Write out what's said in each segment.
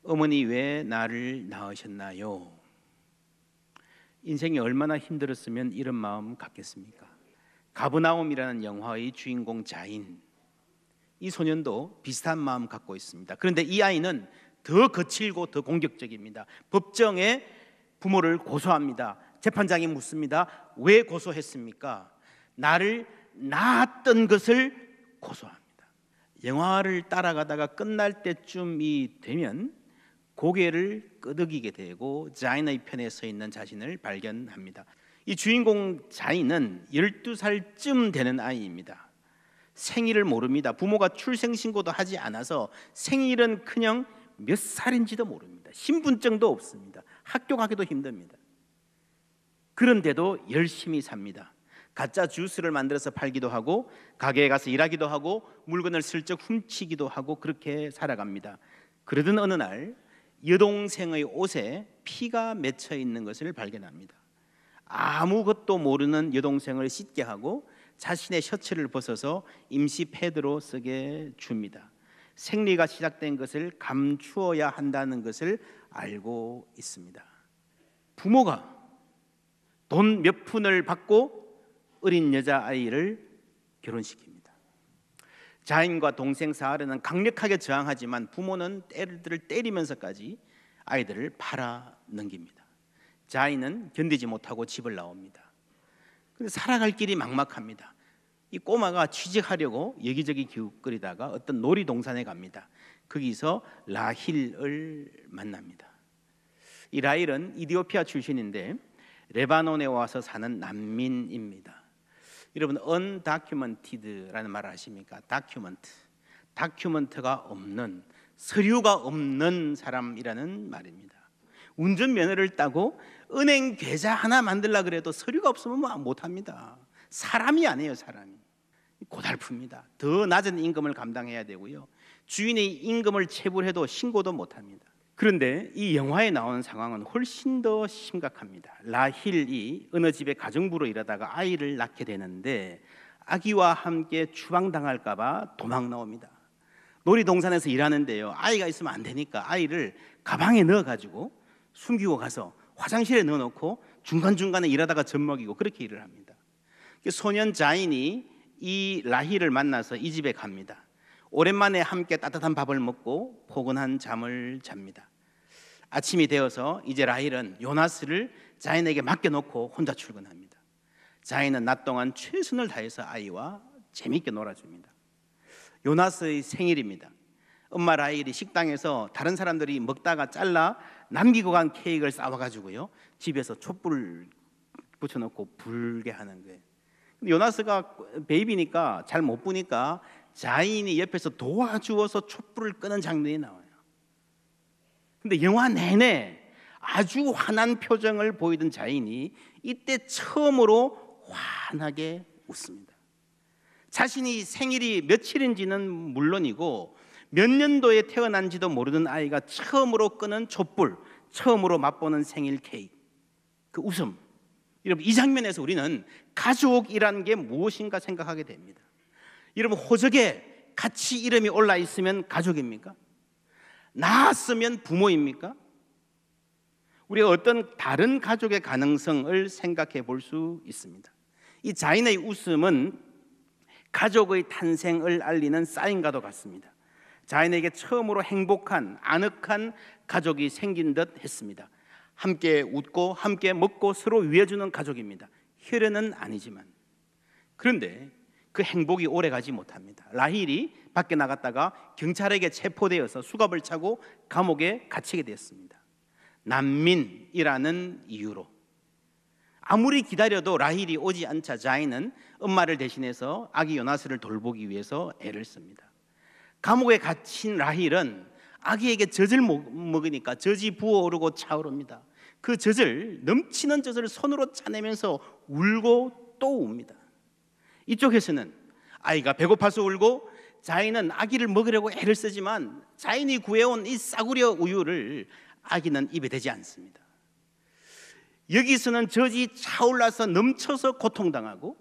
어머니 왜 나를 낳으셨나요? 인생이 얼마나 힘들었으면 이런 마음 갖겠습니까? 가브나움이라는 영화의 주인공 자인, 이 소년도 비슷한 마음 갖고 있습니다. 그런데 이 아이는 더 거칠고 더 공격적입니다. 법정에 부모를 고소합니다. 재판장이 묻습니다. 왜 고소했습니까? 나를 낳았던 것을 고소합니다. 영화를 따라가다가 끝날 때쯤이 되면 고개를 끄덕이게 되고 자인의 편에 서 있는 자신을 발견합니다. 이 주인공 자인은 12살쯤 되는 아이입니다. 생일을 모릅니다. 부모가 출생신고도 하지 않아서 생일은 그냥 몇 살인지도 모릅니다. 신분증도 없습니다. 학교 가기도 힘듭니다. 그런데도 열심히 삽니다. 가짜 주스를 만들어서 팔기도 하고 가게에 가서 일하기도 하고 물건을 슬쩍 훔치기도 하고 그렇게 살아갑니다. 그러던 어느 날 여동생의 옷에 피가 맺혀 있는 것을 발견합니다. 아무것도 모르는 여동생을 씻게 하고 자신의 셔츠를 벗어서 임시 패드로 쓰게 줍니다. 생리가 시작된 것을 감추어야 한다는 것을 알고 있습니다. 부모가 돈 몇 푼을 받고 어린 여자아이를 결혼시킵니다. 자인과 동생 사하르는 강력하게 저항하지만 부모는 딸들을 때리면서까지 아이들을 팔아 넘깁니다. 자인은 견디지 못하고 집을 나옵니다. 그래서 살아갈 길이 막막합니다. 이 꼬마가 취직하려고 여기저기 기웃거리다가 어떤 놀이동산에 갑니다. 거기서 라힐을 만납니다. 이 라힐은 이디오피아 출신인데 레바논에 와서 사는 난민입니다. 여러분 undocumented라는 말을 아십니까? 다큐멘트가 없는, 서류가 없는 사람이라는 말입니다. 운전면허를 따고 은행 계좌 하나 만들려고 그래도 서류가 없으면 못합니다. 사람이 아니에요. 사람이 고달픕니다. 더 낮은 임금을 감당해야 되고요, 주인의 임금을 체불해도 신고도 못합니다. 그런데 이 영화에 나오는 상황은 훨씬 더 심각합니다. 라힐이 어느 집에 가정부로 일하다가 아이를 낳게 되는데 아기와 함께 추방당할까 봐 도망 나옵니다. 놀이동산에서 일하는데요, 아이가 있으면 안 되니까 아이를 가방에 넣어가지고 숨기고 가서 화장실에 넣어놓고 중간중간에 일하다가 젖먹이고 그렇게 일을 합니다. 소년 자인이 이 라힐을 만나서 이 집에 갑니다. 오랜만에 함께 따뜻한 밥을 먹고 포근한 잠을 잡니다. 아침이 되어서 이제 라힐은 요나스를 자인에게 맡겨놓고 혼자 출근합니다. 자인은 낮 동안 최선을 다해서 아이와 재미있게 놀아줍니다. 요나스의 생일입니다. 엄마 라힐이 식당에서 다른 사람들이 먹다가 잘라 남기고 간 케이크를 싸와가지고요, 집에서 촛불을 붙여놓고 불게 하는 거예요. 요나스가 베이비니까 잘 못 보니까 자인이 옆에서 도와주어서 촛불을 끄는 장면이 나와요. 근데 영화 내내 아주 환한 표정을 보이던 자인이 이때 처음으로 환하게 웃습니다. 자신이 생일이 며칠인지는 물론이고 몇 년도에 태어난지도 모르는 아이가 처음으로 끄는 촛불, 처음으로 맛보는 생일 케이크, 그 웃음. 여러분, 이 장면에서 우리는 가족이라는 게 무엇인가 생각하게 됩니다. 여러분, 호적에 같이 이름이 올라 있으면 가족입니까? 낳았으면 부모입니까? 우리가 어떤 다른 가족의 가능성을 생각해 볼 수 있습니다. 이 자인의 웃음은 가족의 탄생을 알리는 사인과도 같습니다. 자인에게 처음으로 행복한, 아늑한 가족이 생긴 듯 했습니다. 함께 웃고 함께 먹고 서로 위해주는 가족입니다. 혈연은 아니지만. 그런데 그 행복이 오래가지 못합니다. 라힐이 밖에 나갔다가 경찰에게 체포되어서 수갑을 차고 감옥에 갇히게 되었습니다. 난민이라는 이유로. 아무리 기다려도 라힐이 오지 않자 자인은 엄마를 대신해서 아기 요나스를 돌보기 위해서 애를 씁니다. 감옥에 갇힌 라힐은 아기에게 젖을 먹으니까 젖이 부어오르고 차오릅니다. 그 젖을, 넘치는 젖을 손으로 짜내면서 울고 또 웁니다. 이쪽에서는 아이가 배고파서 울고 자인은 아기를 먹으려고 애를 쓰지만 자인이 구해온 이 싸구려 우유를 아기는 입에 대지 않습니다. 여기서는 젖이 차올라서 넘쳐서 고통당하고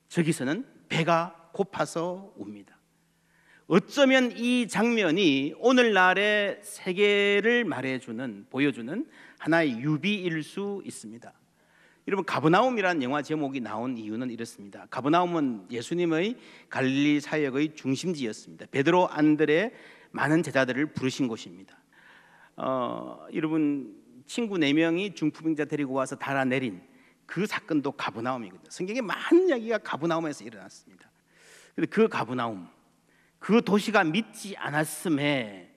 저기서는 배가 고파서 웁니다. 어쩌면 이 장면이 오늘날의 세계를 말해주는, 보여주는 하나의 유비일 수 있습니다. 여러분, 가버나움이라는 영화 제목이 나온 이유는 이렇습니다. 가버나움은 예수님의 갈릴리 사역의 중심지였습니다. 베드로, 안드레 많은 제자들을 부르신 곳입니다. 여러분, 친구 4명이 중풍병자 데리고 와서 달아내린 그 사건도 가버나움이거든요. 성경에 많은 이야기가 가버나움에서 일어났습니다. 그런데 그 가버나움, 그 도시가 믿지 않았음에,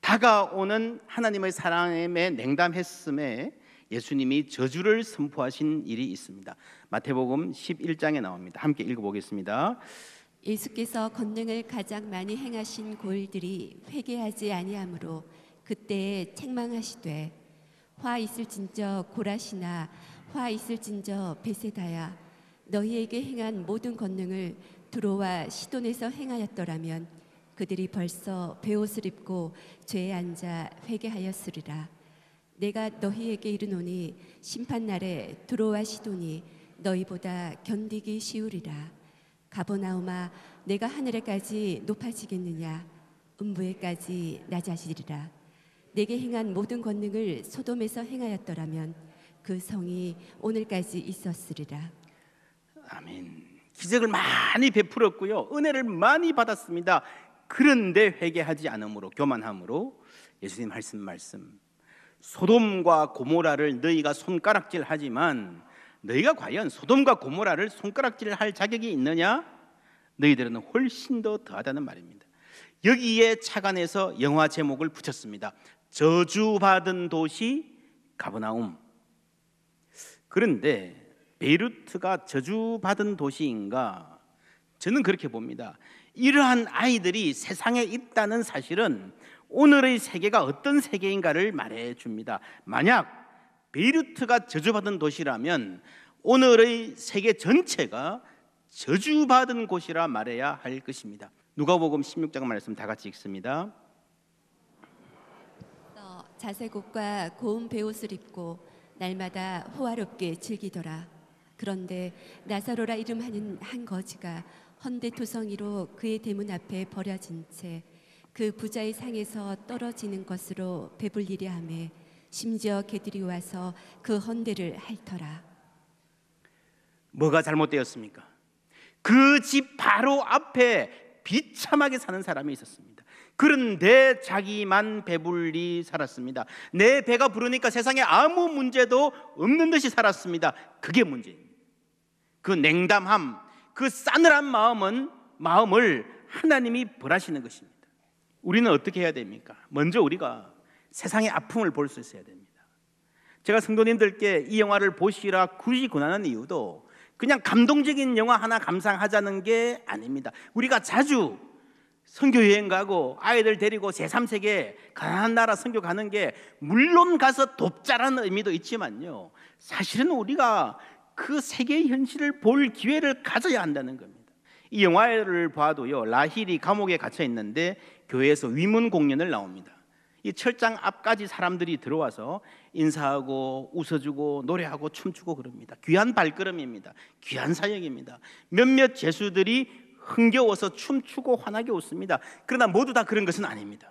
다가오는 하나님의 사랑에 냉담했음에 예수님이 저주를 선포하신 일이 있습니다. 마태복음 11장에 나옵니다. 함께 읽어보겠습니다. 예수께서 권능을 가장 많이 행하신 고을들이 회개하지 아니하므로 그때에 책망하시되, 화 있을진저 고라시나 화 있을진저 베세다야, 너희에게 행한 모든 권능을 두로와 시돈에서 행하였더라면 그들이 벌써 베옷을 입고 죄에 앉아 회개하였으리라. 내가 너희에게 이르노니 심판날에 두로와 시돈이 너희보다 견디기 쉬우리라. 가버나움아, 내가 하늘에까지 높아지겠느냐? 음부에까지 낮아지리라. 내게 행한 모든 권능을 소돔에서 행하였더라면 그 성이 오늘까지 있었으리라. 아멘. 기적을 많이 베풀었고요, 은혜를 많이 받았습니다. 그런데 회개하지 않음으로, 교만함으로 예수님 하신 말씀, 소돔과 고모라를 너희가 손가락질하지만 너희가 과연 소돔과 고모라를 손가락질할 자격이 있느냐? 너희들은 훨씬 더 더하다는 말입니다. 여기에 착안해서 영화 제목을 붙였습니다. 저주받은 도시 가버나움. 그런데 베이루트가 저주받은 도시인가? 저는 그렇게 봅니다. 이러한 아이들이 세상에 있다는 사실은 오늘의 세계가 어떤 세계인가를 말해줍니다. 만약 베이루트가 저주받은 도시라면 오늘의 세계 전체가 저주받은 곳이라 말해야 할 것입니다. 누가복음 16장 말씀 다 같이 읽습니다. 자색옷과 고운 베옷을 입고 날마다 호화롭게 즐기더라. 그런데 나사로라 이름하는 한 거지가 헌데토성이로 그의 대문 앞에 버려진 채 그 부자의 상에서 떨어지는 것으로 배불리려 하매 심지어 개들이 와서 그 헌데를 핥더라. 뭐가 잘못되었습니까? 그 집 바로 앞에 비참하게 사는 사람이 있었습니다. 그런데 자기만 배불리 살았습니다. 내 배가 부르니까 세상에 아무 문제도 없는 듯이 살았습니다. 그게 문제입니다. 그 냉담함, 그 싸늘한 마음을 하나님이 벌하시는 것입니다. 우리는 어떻게 해야 됩니까? 먼저 우리가 세상의 아픔을 볼 수 있어야 됩니다. 제가 성도님들께 이 영화를 보시라 굳이 권하는 이유도 그냥 감동적인 영화 하나 감상하자는 게 아닙니다. 우리가 자주 선교 여행 가고 아이들 데리고 제3세계 가난한 나라 선교 가는 게 물론 가서 돕자라는 의미도 있지만요, 사실은 우리가 그 세계의 현실을 볼 기회를 가져야 한다는 겁니다. 이 영화를 봐도요, 라힐이 감옥에 갇혀 있는데 교회에서 위문 공연을 나옵니다. 이 철장 앞까지 사람들이 들어와서 인사하고 웃어주고 노래하고 춤추고 그럽니다. 귀한 발걸음입니다. 귀한 사역입니다. 몇몇 죄수들이 흥겨워서 춤추고 환하게 웃습니다. 그러나 모두 다 그런 것은 아닙니다.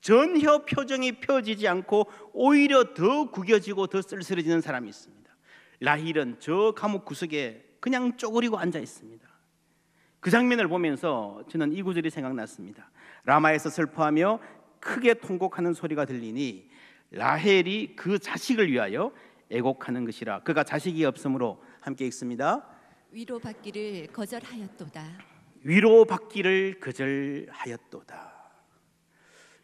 전혀 표정이 펴지지 않고 오히려 더 구겨지고 더 쓸쓸해지는 사람이 있습니다. 라힐은 저 감옥 구석에 그냥 쪼그리고 앉아 있습니다. 그 장면을 보면서 저는 이 구절이 생각났습니다. 라마에서 슬퍼하며 크게 통곡하는 소리가 들리니 라헬이 그 자식을 위하여 애곡하는 것이라. 그가 자식이 없으므로, 함께 읽습니다. 위로받기를 거절하였도다. 위로받기를 거절하였도다.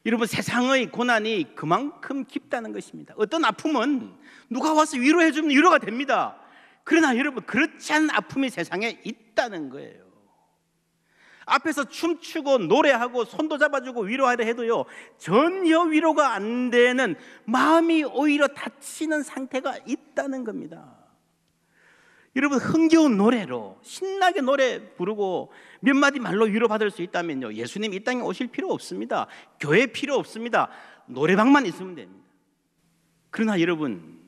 여러분, 세상의 고난이 그만큼 깊다는 것입니다. 어떤 아픔은 누가 와서 위로해 주면 위로가 됩니다. 그러나 여러분, 그렇지 않은 아픔이 세상에 있다는 거예요. 앞에서 춤추고 노래하고 손도 잡아주고 위로하려 해도요, 전혀 위로가 안 되는, 마음이 오히려 다치는 상태가 있다는 겁니다. 여러분, 흥겨운 노래로 신나게 노래 부르고 몇 마디 말로 위로받을 수 있다면요, 예수님 이 땅에 오실 필요 없습니다. 교회 필요 없습니다. 노래방만 있으면 됩니다. 그러나 여러분,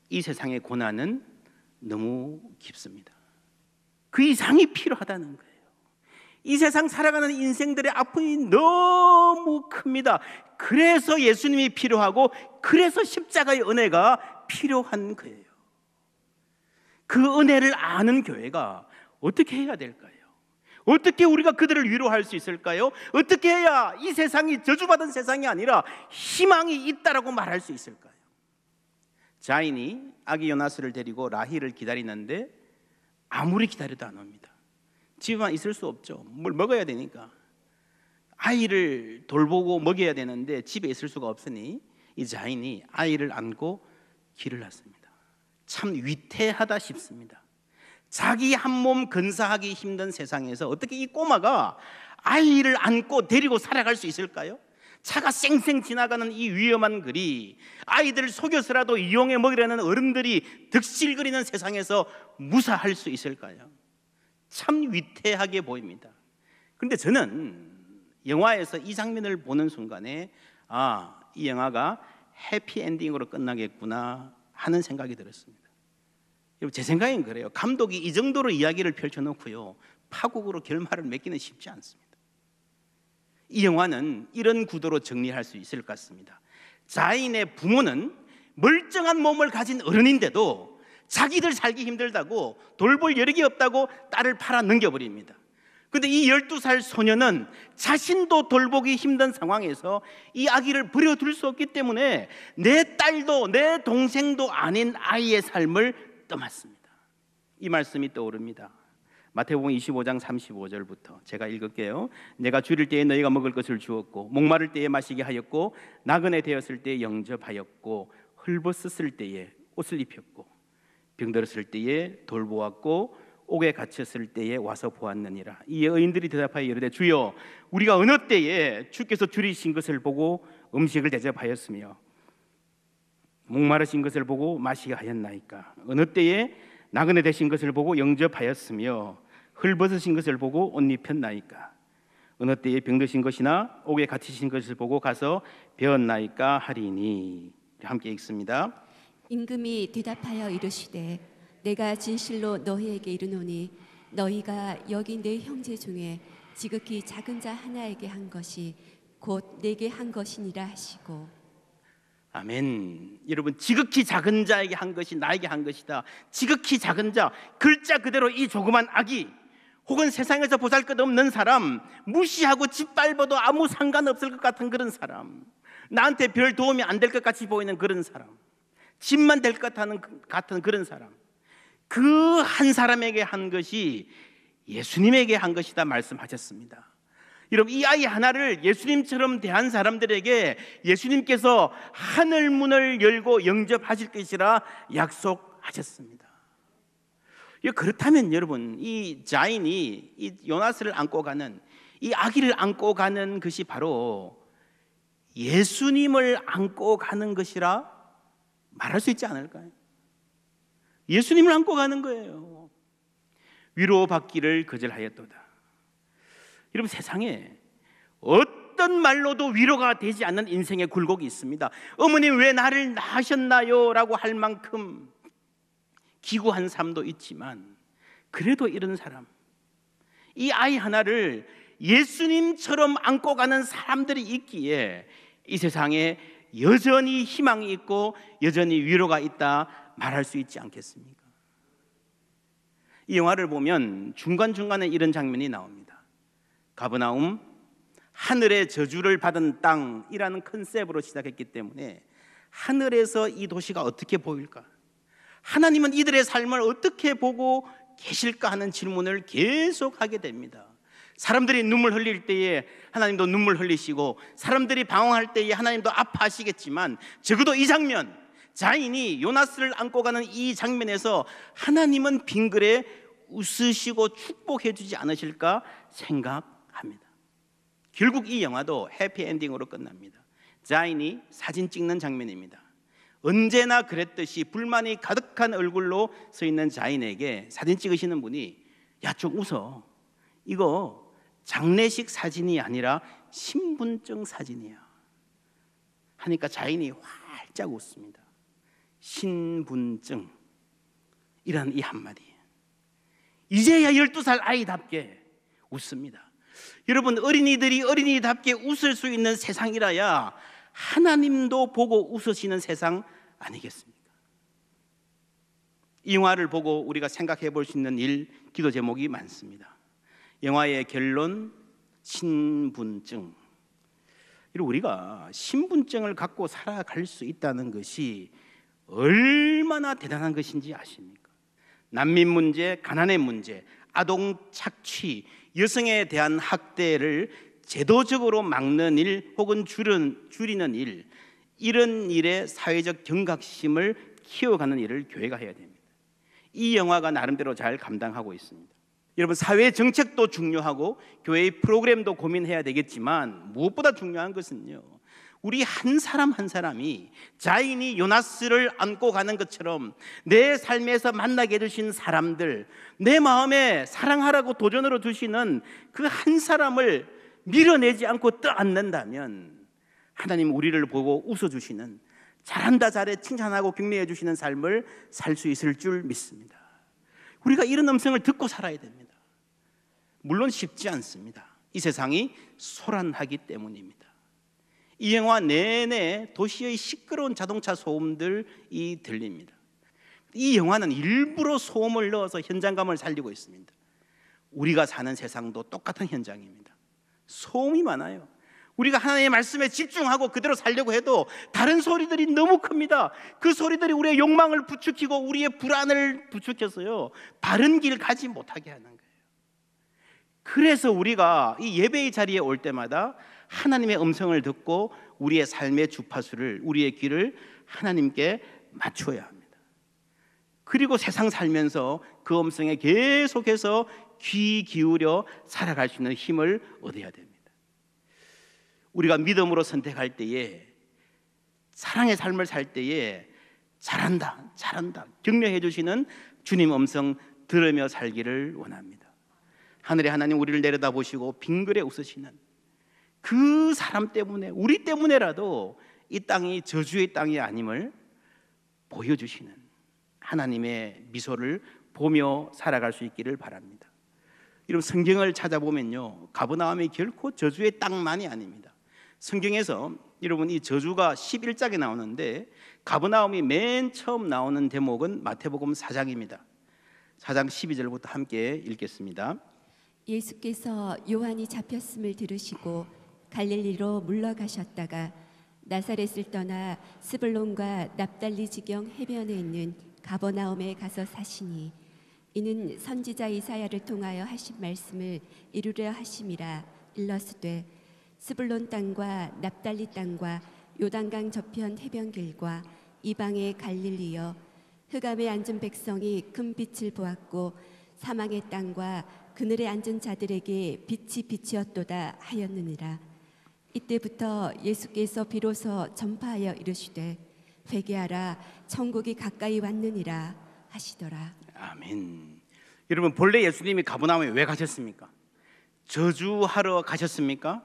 이 세상의 고난은 너무 깊습니다. 그 이상이 필요하다는 거예요. 이 세상 살아가는 인생들의 아픔이 너무 큽니다. 그래서 예수님이 필요하고 그래서 십자가의 은혜가 필요한 거예요. 그 은혜를 아는 교회가 어떻게 해야 될까요? 어떻게 우리가 그들을 위로할 수 있을까요? 어떻게 해야 이 세상이 저주받은 세상이 아니라 희망이 있다라고 말할 수 있을까요? 자인이 아기 요나스를 데리고 라헬을 기다리는데 아무리 기다려도 안 옵니다. 집에만 있을 수 없죠. 뭘 먹어야 되니까. 아이를 돌보고 먹여야 되는데 집에 있을 수가 없으니 이 자인이 아이를 안고 길을 났습니다. 참 위태하다 싶습니다. 자기 한 몸 근사하기 힘든 세상에서 어떻게 이 꼬마가 아이를 안고 데리고 살아갈 수 있을까요? 차가 쌩쌩 지나가는 이 위험한 거리, 아이들을 속여서라도 이용해 먹이려는 어른들이 득실거리는 세상에서 무사할 수 있을까요? 참 위태하게 보입니다. 그런데 저는 영화에서 이 장면을 보는 순간에 이 영화가 해피엔딩으로 끝나겠구나 하는 생각이 들었습니다. 여러분, 제 생각엔 그래요. 감독이 이 정도로 이야기를 펼쳐놓고요, 파국으로 결말을 맺기는 쉽지 않습니다. 이 영화는 이런 구도로 정리할 수 있을 것 같습니다. 자인의 부모는 멀쩡한 몸을 가진 어른인데도 자기들 살기 힘들다고 돌볼 여력이 없다고 딸을 팔아 넘겨버립니다. 그런데 이 12살 소녀는 자신도 돌보기 힘든 상황에서 이 아기를 버려둘 수 없기 때문에 내 딸도 내 동생도 아닌 아이의 삶을 떠맡습니다. 이 말씀이 떠오릅니다. 마태복음 25장 35절부터 제가 읽을게요. 내가 줄일 때에 너희가 먹을 것을 주었고 목마를 때에 마시게 하였고 나그네 되었을 때에 영접하였고 헐벗었을 때에 옷을 입혔고 병들었을 때에 돌보았고 옥에 갇혔을 때에 와서 보았느니라. 이 의인들이 대답하여 이르되 주여 우리가 어느 때에 주께서 줄이신 것을 보고 음식을 대접하였으며 목마르신 것을 보고 마시게 하였나이까? 어느 때에 나그네 되신 것을 보고 영접하였으며 헐벗으신 것을 보고 옷 입혔나이까? 어느 때에 병드신 것이나 옥에 갇히신 것을 보고 가서 배웠나이까 하리니. 함께 읽습니다. 임금이 대답하여 이르시되 내가 진실로 너희에게 이르노니 너희가 여기 내 형제 중에 지극히 작은 자 하나에게 한 것이 곧 내게 한 것이니라 하시고. 아멘. 여러분, 지극히 작은 자에게 한 것이 나에게 한 것이다. 지극히 작은 자, 글자 그대로 이 조그만 아기, 혹은 세상에서 보잘것없는 사람, 무시하고 짓밟아도 아무 상관없을 것 같은 그런 사람, 나한테 별 도움이 안 될 것 같이 보이는 그런 사람, 집만 될 것 같은 그런 사람, 그 한 사람에게 한 것이 예수님에게 한 것이다 말씀하셨습니다. 여러분, 이 아이 하나를 예수님처럼 대한 사람들에게 예수님께서 하늘 문을 열고 영접하실 것이라 약속하셨습니다. 그렇다면 여러분, 이 자인이 이 요나스를 안고 가는, 이 아기를 안고 가는 것이 바로 예수님을 안고 가는 것이라 말할 수 있지 않을까요? 예수님을 안고 가는 거예요. 위로받기를 거절하였도다. 여러분, 세상에 어떤 말로도 위로가 되지 않는 인생의 굴곡이 있습니다. 어머님 왜 나를 낳으셨나요? 라고 할 만큼 기구한 삶도 있지만, 그래도 이런 사람, 이 아이 하나를 예수님처럼 안고 가는 사람들이 있기에 이 세상에 여전히 희망이 있고 여전히 위로가 있다 말할 수 있지 않겠습니까? 이 영화를 보면 중간중간에 이런 장면이 나옵니다. 가버나움, 하늘의 저주를 받은 땅이라는 컨셉으로 시작했기 때문에 하늘에서 이 도시가 어떻게 보일까? 하나님은 이들의 삶을 어떻게 보고 계실까 하는 질문을 계속 하게 됩니다. 사람들이 눈물 흘릴 때에 하나님도 눈물 흘리시고, 사람들이 방황할 때에 하나님도 아파하시겠지만, 적어도 이 장면, 자인이 요나스를 안고 가는 이 장면에서 하나님은 빙그레 웃으시고 축복해 주지 않으실까 생각합니다. 결국 이 영화도 해피엔딩으로 끝납니다. 자인이 사진 찍는 장면입니다. 언제나 그랬듯이 불만이 가득한 얼굴로 서 있는 자인에게 사진 찍으시는 분이 야, 좀 웃어. 이거 장례식 사진이 아니라 신분증 사진이야 하니까 자인이 활짝 웃습니다. 신분증이라는 이 한마디, 이제야 12살 아이답게 웃습니다. 여러분, 어린이들이 어린이답게 웃을 수 있는 세상이라야 하나님도 보고 웃으시는 세상 아니겠습니까? 이 영화를 보고 우리가 생각해 볼 수 있는 기도 제목이 많습니다. 영화의 결론, 신분증. 우리가 신분증을 갖고 살아갈 수 있다는 것이 얼마나 대단한 것인지 아십니까? 난민 문제, 가난의 문제, 아동 착취, 여성에 대한 학대를 제도적으로 막는 일 혹은 줄이는 일, 이런 일에 사회적 경각심을 키워가는 일을 교회가 해야 됩니다. 이 영화가 나름대로 잘 감당하고 있습니다. 여러분, 사회 정책도 중요하고 교회의 프로그램도 고민해야 되겠지만 무엇보다 중요한 것은요, 우리 한 사람 한 사람이 자인이 요나스를 안고 가는 것처럼 내 삶에서 만나게 해주신 사람들, 내 마음에 사랑하라고 도전으로 주시는 그 한 사람을 밀어내지 않고 떠안는다면 하나님 우리를 보고 웃어주시는, 잘한다 잘해 칭찬하고 격려해 주시는 삶을 살 수 있을 줄 믿습니다. 우리가 이런 음성을 듣고 살아야 됩니다. 물론 쉽지 않습니다. 이 세상이 소란하기 때문입니다. 이 영화 내내 도시의 시끄러운 자동차 소음들이 들립니다. 이 영화는 일부러 소음을 넣어서 현장감을 살리고 있습니다. 우리가 사는 세상도 똑같은 현장입니다. 소음이 많아요. 우리가 하나님의 말씀에 집중하고 그대로 살려고 해도 다른 소리들이 너무 큽니다. 그 소리들이 우리의 욕망을 부추기고 우리의 불안을 부추겨서요, 바른 길 가지 못하게 하는 거예요. 그래서 우리가 이 예배의 자리에 올 때마다 하나님의 음성을 듣고 우리의 삶의 주파수를, 우리의 귀를 하나님께 맞춰야 합니다. 그리고 세상 살면서 그 음성에 계속해서 귀 기울여 살아갈 수 있는 힘을 얻어야 됩니다. 우리가 믿음으로 선택할 때에, 사랑의 삶을 살 때에 잘한다, 잘한다 격려해 주시는 주님 음성 들으며 살기를 원합니다. 하늘의 하나님 우리를 내려다보시고 빙그레 웃으시는 그 사람 때문에, 우리 때문에라도 이 땅이 저주의 땅이 아님을 보여주시는 하나님의 미소를 보며 살아갈 수 있기를 바랍니다. 여러분, 성경을 찾아보면요, 가버나움이 결코 저주의 땅만이 아닙니다. 성경에서 여러분 이 저주가 11장에 나오는데 가버나움이 맨 처음 나오는 대목은 마태복음 4장입니다. 4장 12절부터 함께 읽겠습니다. 예수께서 요한이 잡혔음을 들으시고 갈릴리로 물러가셨다가 나사렛을 떠나 스불론과 납달리 지경 해변에 있는 가버나움에 가서 사시니 이는 선지자 이사야를 통하여 하신 말씀을 이루려 하심이라. 일러스되 스불론 땅과 납달리 땅과 요단강 저편 해변길과 이방의 갈릴리여, 흑암에 앉은 백성이 큰 빛을 보았고 사망의 땅과 그늘에 앉은 자들에게 빛이 빛이었도다 하였느니라. 이때부터 예수께서 비로소 전파하여 이르시되 회개하라, 천국이 가까이 왔느니라 하시더라. 아멘. 여러분, 본래 예수님이 가버나움에 왜 가셨습니까? 저주하러 가셨습니까?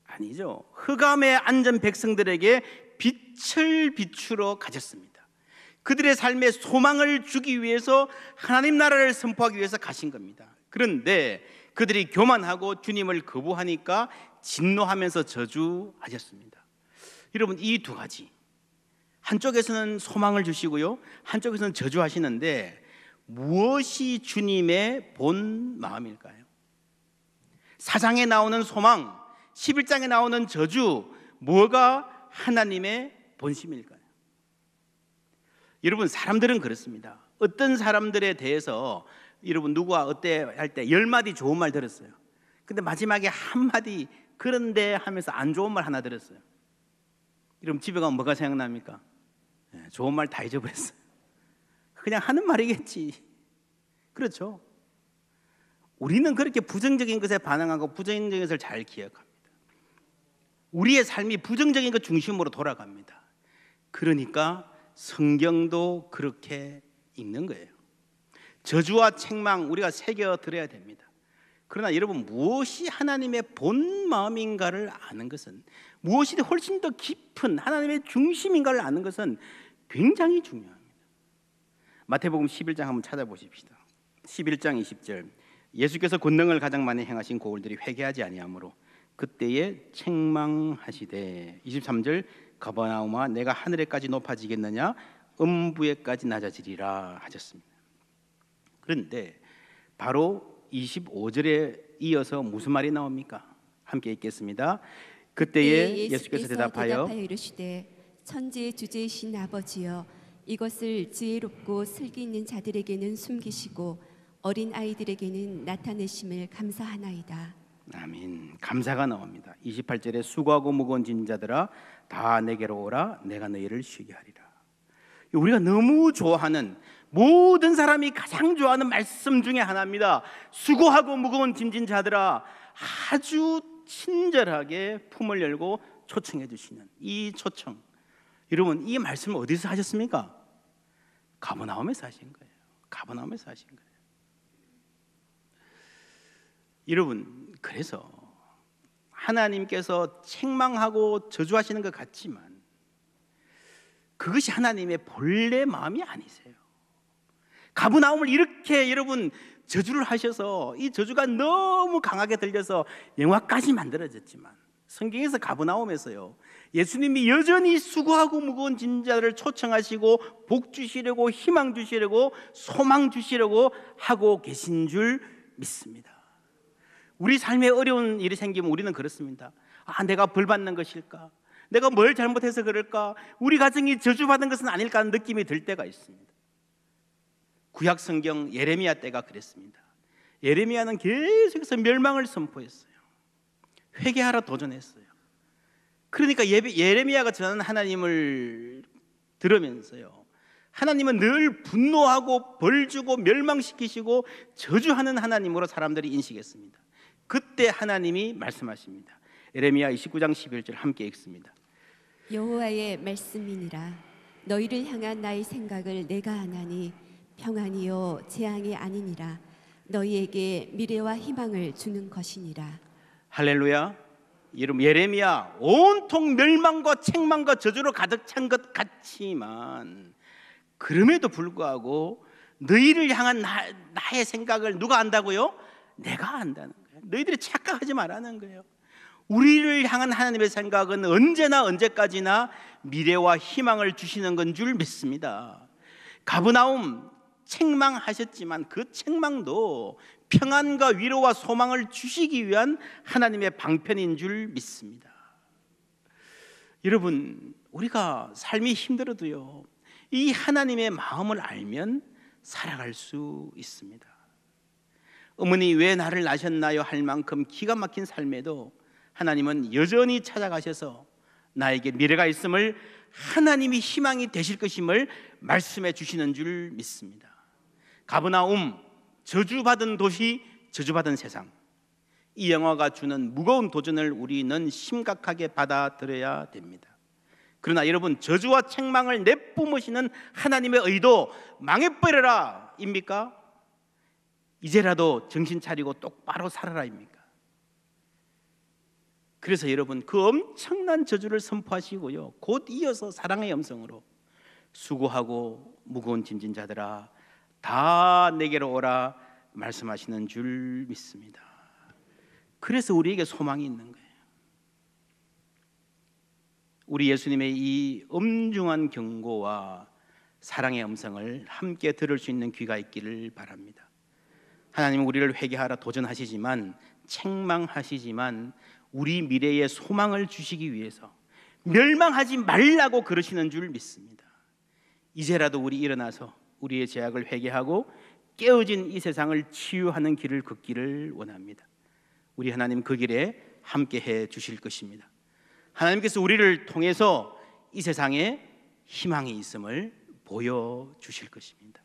아니죠. 흑암에 앉은 백성들에게 빛을 비추러 가셨습니다. 그들의 삶에 소망을 주기 위해서, 하나님 나라를 선포하기 위해서 가신 겁니다. 그런데 그들이 교만하고 주님을 거부하니까 진노하면서 저주하셨습니다. 여러분, 이 두 가지, 한쪽에서는 소망을 주시고요, 한쪽에서는 저주하시는데 무엇이 주님의 본 마음일까요? 4장에 나오는 소망, 11장에 나오는 저주, 뭐가 하나님의 본심일까요? 여러분, 사람들은 그렇습니다. 어떤 사람들에 대해서 여러분 누구와 어때 할 때 10마디 좋은 말 들었어요. 근데 마지막에 한마디 그런데 하면서 안 좋은 말 하나 들었어요. 여러분, 집에 가면 뭐가 생각납니까? 좋은 말 다 잊어버렸어요. 그냥 하는 말이겠지. 그렇죠? 우리는 그렇게 부정적인 것에 반응하고 부정적인 것을 잘 기억합니다. 우리의 삶이 부정적인 것 중심으로 돌아갑니다. 그러니까 성경도 그렇게 읽는 거예요. 저주와 책망 우리가 새겨 들어야 됩니다. 그러나 여러분, 무엇이 하나님의 본 마음인가를 아는 것은, 무엇이 훨씬 더 깊은 하나님의 중심인가를 아는 것은 굉장히 중요합니다. 마태복음 11장 한번 찾아보십시다. 11장 20절, 예수께서 권능을 가장 많이 행하신 고을들이 회개하지 아니하므로 그때에 책망하시되 23절 가버나움아 내가 하늘에까지 높아지겠느냐 음부에까지 낮아지리라 하셨습니다. 그런데 바로 25절에 이어서 무슨 말이 나옵니까? 함께 읽겠습니다. 그때에 예수께서 대답하여 이르시되 천지의 주제이신 아버지여 이것을 지혜롭고 슬기 있는 자들에게는 숨기시고 어린 아이들에게는 나타내심을 감사하나이다. 아멘. 감사가 나옵니다. 28절에 수고하고 무거운 짐진 자들아 다 내게로 오라 내가 너희를 쉬게 하리라. 우리가 너무 좋아하는, 모든 사람이 가장 좋아하는 말씀 중에 하나입니다. 수고하고 무거운 짐진 자들아, 아주 친절하게 품을 열고 초청해 주시는 이 초청. 여러분, 이 말씀을 어디서 하셨습니까? 가버나움에서 하신 거예요. 가버나움에서 하신 거예요. 여러분, 그래서 하나님께서 책망하고 저주하시는 것 같지만 그것이 하나님의 본래 마음이 아니세요. 가버나움을 이렇게 여러분 저주를 하셔서 이 저주가 너무 강하게 들려서 영화까지 만들어졌지만 성경에서 가버나움에서요 예수님이 여전히 수고하고 무거운 짐진 자들을 초청하시고 복 주시려고 희망 주시려고 소망 주시려고 하고 계신 줄 믿습니다. 우리 삶에 어려운 일이 생기면 우리는 그렇습니다. 내가 벌 받는 것일까? 내가 뭘 잘못해서 그럴까? 우리 가정이 저주받은 것은 아닐까 하는 느낌이 들 때가 있습니다. 구약 성경 예레미야 때가 그랬습니다. 예레미야는 계속해서 멸망을 선포했어요. 회개하라 도전했어요. 그러니까 예레미야가 전하는 하나님을 들으면서요 하나님은 늘 분노하고 벌주고 멸망시키시고 저주하는 하나님으로 사람들이 인식했습니다. 그때 하나님이 말씀하십니다. 예레미야 29장 11절 함께 읽습니다. 여호와의 말씀이니라 너희를 향한 나의 생각을 내가 아나니 평안이요 재앙이 아니니라 너희에게 미래와 희망을 주는 것이니라. 할렐루야. 여러분, 예레미야 온통 멸망과 책망과 저주로 가득 찬 것 같지만 그럼에도 불구하고 너희를 향한 나의 생각을 누가 안다고요? 내가 안다는 거예요. 너희들이 착각하지 말라는 거예요. 우리를 향한 하나님의 생각은 언제나 언제까지나 미래와 희망을 주시는 건 줄 믿습니다. 가버나움 책망하셨지만 그 책망도 평안과 위로와 소망을 주시기 위한 하나님의 방편인 줄 믿습니다. 여러분, 우리가 삶이 힘들어도요 이 하나님의 마음을 알면 살아갈 수 있습니다. 어머니 왜 나를 낳으셨나요 할 만큼 기가 막힌 삶에도 하나님은 여전히 찾아가셔서 나에게 미래가 있음을, 하나님이 희망이 되실 것임을 말씀해 주시는 줄 믿습니다. 가버나움, 저주받은 도시, 저주받은 세상, 이 영화가 주는 무거운 도전을 우리는 심각하게 받아들여야 됩니다. 그러나 여러분, 저주와 책망을 내뿜으시는 하나님의 의도 망해버려라 입니까? 이제라도 정신 차리고 똑바로 살아라 입니까? 그래서 여러분, 그 엄청난 저주를 선포하시고요 곧 이어서 사랑의 음성으로 수고하고 무거운 짐진 자들아 다 내게로 오라 말씀하시는 줄 믿습니다. 그래서 우리에게 소망이 있는 거예요. 우리 예수님의 이 엄중한 경고와 사랑의 음성을 함께 들을 수 있는 귀가 있기를 바랍니다. 하나님은 우리를 회개하라 도전하시지만, 책망하시지만 우리 미래에 소망을 주시기 위해서 멸망하지 말라고 그러시는 줄 믿습니다. 이제라도 우리 일어나서 우리의 죄악을 회개하고 깨어진 이 세상을 치유하는 길을 걷기를 원합니다. 우리 하나님 그 길에 함께 해 주실 것입니다. 하나님께서 우리를 통해서 이 세상에 희망이 있음을 보여주실 것입니다.